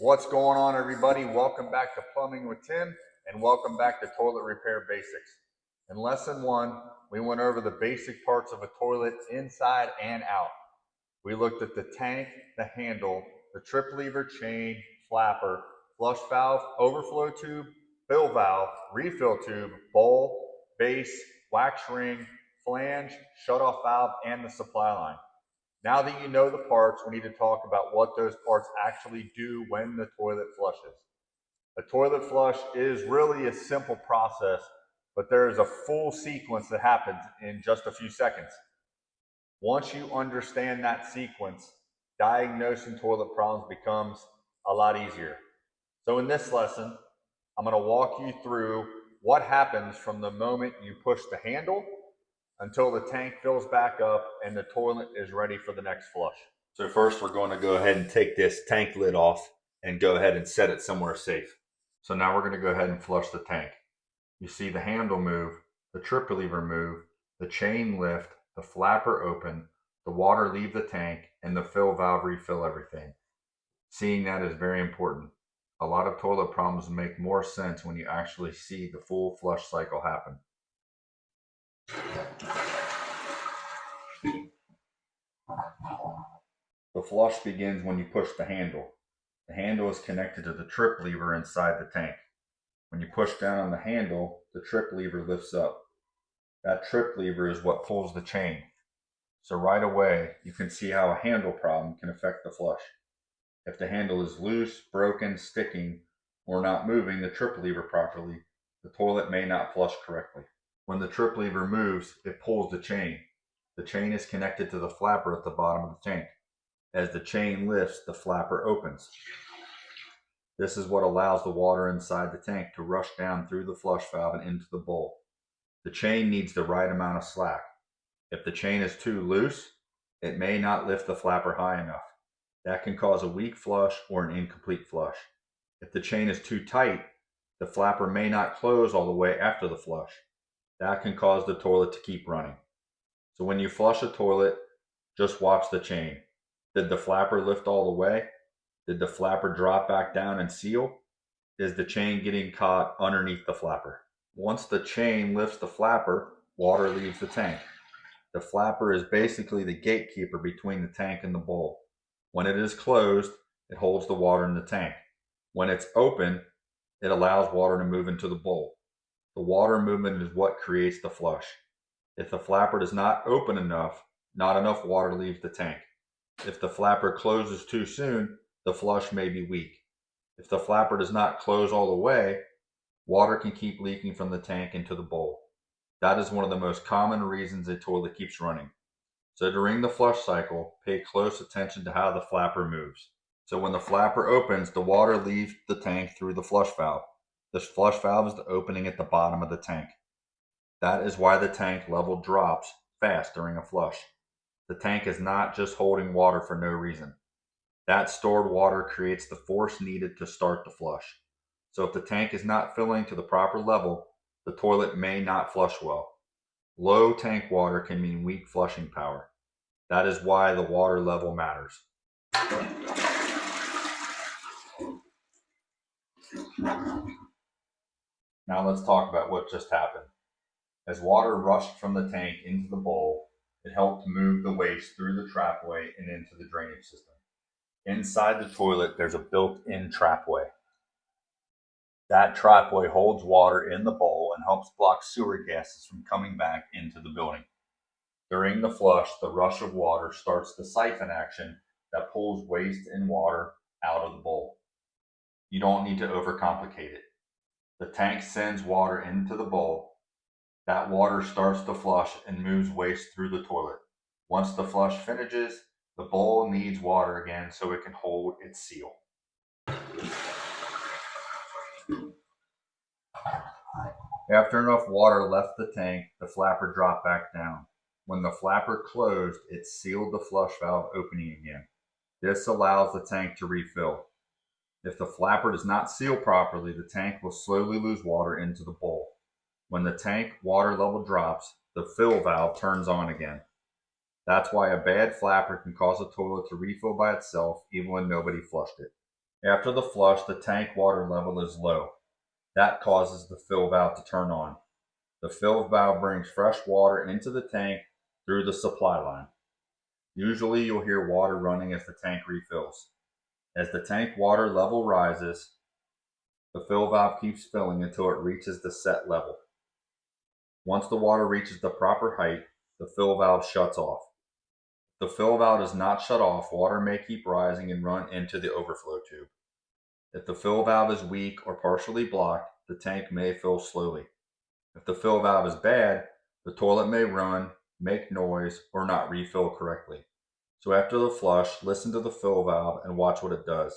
What's going on, everybody? Welcome back to Plumbing with Tim, and welcome back to Toilet Repair Basics. In lesson one, we went over the basic parts of a toilet inside and out. We looked at the tank, the handle, the trip lever, chain, flapper, flush valve, overflow tube, fill valve, refill tube, bowl, base, wax ring, flange, shutoff valve, and the supply line. Now that you know the parts, we need to talk about what those parts actually do when the toilet flushes. A toilet flush is really a simple process, but there is a full sequence that happens in just a few seconds. Once you understand that sequence, diagnosing toilet problems becomes a lot easier. So in this lesson, I'm going to walk you through what happens from the moment you push the handle until the tank fills back up and the toilet is ready for the next flush. So first we're going to go ahead and take this tank lid off and go ahead and set it somewhere safe. So now we're going to go ahead and flush the tank. You see the handle move, the trip lever move, the chain lift, the flapper open, the water leave the tank, and the fill valve refill everything. Seeing that is very important. A lot of toilet problems make more sense when you actually see the full flush cycle happen. The flush begins when you push the handle. The handle is connected to the trip lever inside the tank. When you push down on the handle, the trip lever lifts up. That trip lever is what pulls the chain. So right away, you can see how a handle problem can affect the flush. If the handle is loose, broken, sticking, or not moving the trip lever properly, the toilet may not flush correctly. When the trip lever moves, it pulls the chain. The chain is connected to the flapper at the bottom of the tank. As the chain lifts, the flapper opens. This is what allows the water inside the tank to rush down through the flush valve and into the bowl. The chain needs the right amount of slack. If the chain is too loose, it may not lift the flapper high enough. That can cause a weak flush or an incomplete flush. If the chain is too tight, the flapper may not close all the way after the flush. That can cause the toilet to keep running. So when you flush a toilet, just watch the chain. Did the flapper lift all the way? Did the flapper drop back down and seal? Is the chain getting caught underneath the flapper? Once the chain lifts the flapper, water leaves the tank. The flapper is basically the gatekeeper between the tank and the bowl. When it is closed, it holds the water in the tank. When it's open, it allows water to move into the bowl. The water movement is what creates the flush. If the flapper is not open enough, not enough water leaves the tank. If the flapper closes too soon, the flush may be weak. If the flapper does not close all the way, water can keep leaking from the tank into the bowl. That is one of the most common reasons a toilet keeps running. So during the flush cycle, pay close attention to how the flapper moves. So when the flapper opens, the water leaves the tank through the flush valve. This flush valve is the opening at the bottom of the tank. That is why the tank level drops fast during a flush. The tank is not just holding water for no reason. That stored water creates the force needed to start the flush. So if the tank is not filling to the proper level, the toilet may not flush well. Low tank water can mean weak flushing power. That is why the water level matters. Now let's talk about what just happened. As water rushed from the tank into the bowl, it helped move the waste through the trapway and into the drainage system. Inside the toilet, there's a built-in trapway. That trapway holds water in the bowl and helps block sewer gases from coming back into the building. During the flush, the rush of water starts the siphon action that pulls waste and water out of the bowl. You don't need to overcomplicate it. The tank sends water into the bowl. That water starts to flush and moves waste through the toilet. Once the flush finishes, the bowl needs water again so it can hold its seal. After enough water left the tank, the flapper dropped back down. When the flapper closed, it sealed the flush valve opening again. This allows the tank to refill. If the flapper does not seal properly, the tank will slowly lose water into the bowl. When the tank water level drops, the fill valve turns on again. That's why a bad flapper can cause a toilet to refill by itself even when nobody flushed it. After the flush, the tank water level is low. That causes the fill valve to turn on. The fill valve brings fresh water into the tank through the supply line. Usually you'll hear water running as the tank refills. As the tank water level rises, the fill valve keeps filling until it reaches the set level. Once the water reaches the proper height, the fill valve shuts off. If the fill valve is not shut off, water may keep rising and run into the overflow tube. If the fill valve is weak or partially blocked, the tank may fill slowly. If the fill valve is bad, the toilet may run, make noise, or not refill correctly. So after the flush, listen to the fill valve and watch what it does.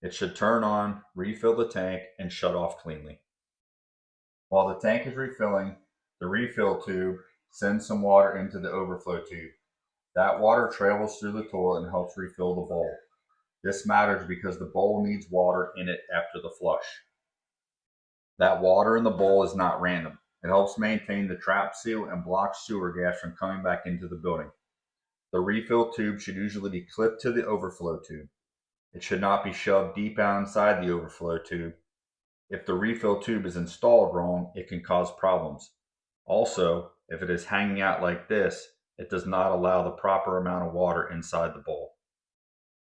It should turn on, refill the tank, and shut off cleanly. While the tank is refilling, the refill tube sends some water into the overflow tube. That water travels through the toilet and helps refill the bowl. This matters because the bowl needs water in it after the flush. That water in the bowl is not random. It helps maintain the trap seal and blocks sewer gas from coming back into the building. The refill tube should usually be clipped to the overflow tube. It should not be shoved deep down inside the overflow tube. If the refill tube is installed wrong, it can cause problems. Also, if it is hanging out like this, it does not allow the proper amount of water inside the bowl.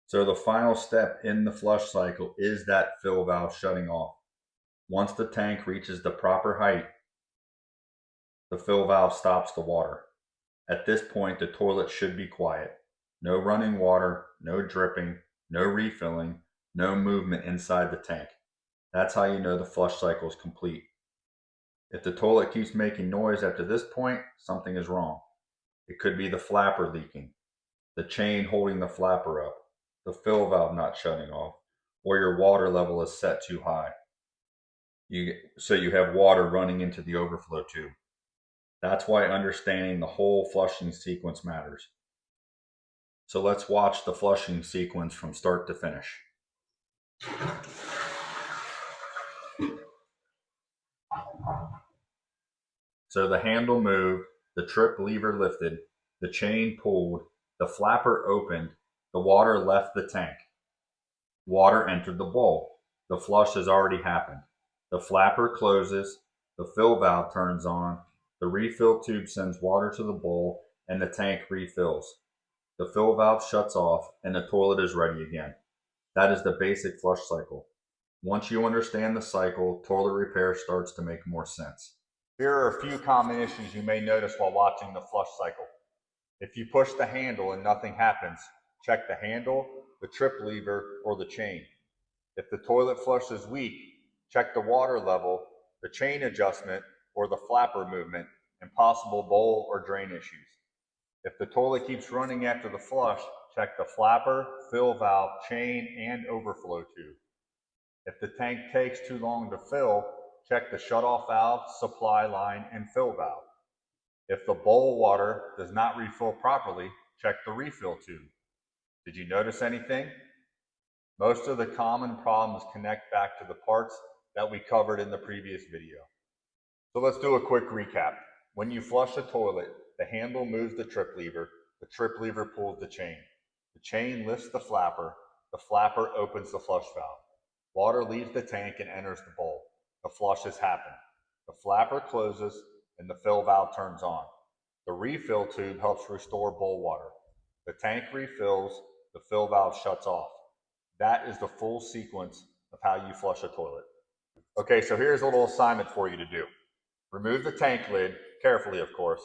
So the final step in the flush cycle is that fill valve shutting off. Once the tank reaches the proper height, the fill valve stops the water. At this point, the toilet should be quiet. No running water, no dripping, no refilling, no movement inside the tank. That's how you know the flush cycle is complete. If the toilet keeps making noise after this point, something is wrong. It could be the flapper leaking, the chain holding the flapper up, the fill valve not shutting off, or your water level is set too high. So you have water running into the overflow tube. That's why understanding the whole flushing sequence matters. So let's watch the flushing sequence from start to finish. So the handle moved, the trip lever lifted, the chain pulled, the flapper opened, the water left the tank. Water entered the bowl. The flush has already happened. The flapper closes, the fill valve turns on, the refill tube sends water to the bowl, and the tank refills. The fill valve shuts off, and the toilet is ready again. That is the basic flush cycle. Once you understand the cycle, toilet repair starts to make more sense. Here are a few common issues you may notice while watching the flush cycle. If you push the handle and nothing happens, check the handle, the trip lever, or the chain. If the toilet flush is weak, check the water level, the chain adjustment, or the flapper movement, and possible bowl or drain issues. If the toilet keeps running after the flush, check the flapper, fill valve, chain, and overflow tube. If the tank takes too long to fill, check the shutoff valve, supply line, and fill valve. If the bowl water does not refill properly, check the refill tube. Did you notice anything? Most of the common problems connect back to the parts that we covered in the previous video. So let's do a quick recap. When you flush a toilet, the handle moves the trip lever pulls the chain lifts the flapper opens the flush valve. Water leaves the tank and enters the bowl. The flush has happened. The flapper closes and the fill valve turns on. The refill tube helps restore bowl water. The tank refills, the fill valve shuts off. That is the full sequence of how you flush a toilet. Okay, so here's a little assignment for you to do. Remove the tank lid, carefully of course.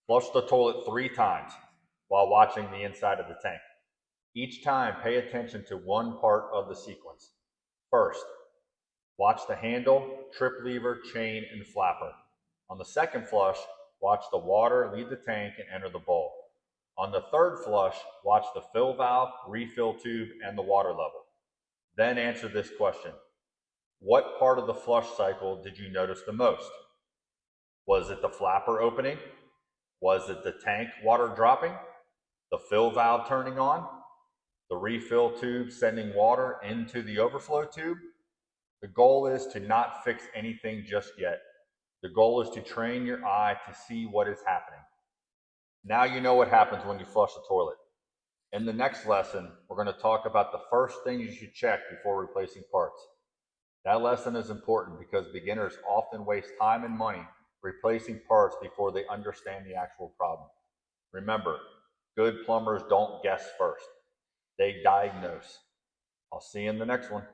Flush the toilet 3 times while watching the inside of the tank. Each time, pay attention to one part of the sequence. First, watch the handle, trip lever, chain, and flapper. On the second flush, watch the water leave the tank and enter the bowl. On the third flush, watch the fill valve, refill tube, and the water level. Then answer this question. What part of the flush cycle did you notice the most? Was it the flapper opening? Was it the tank water dropping? The fill valve turning on? The refill tube sending water into the overflow tube? The goal is to not fix anything just yet. The goal is to train your eye to see what is happening. Now you know what happens when you flush the toilet. In the next lesson, we're going to talk about the first thing you should check before replacing parts. That lesson is important because beginners often waste time and money replacing parts before they understand the actual problem. Remember, good plumbers don't guess first, they diagnose. I'll see you in the next one.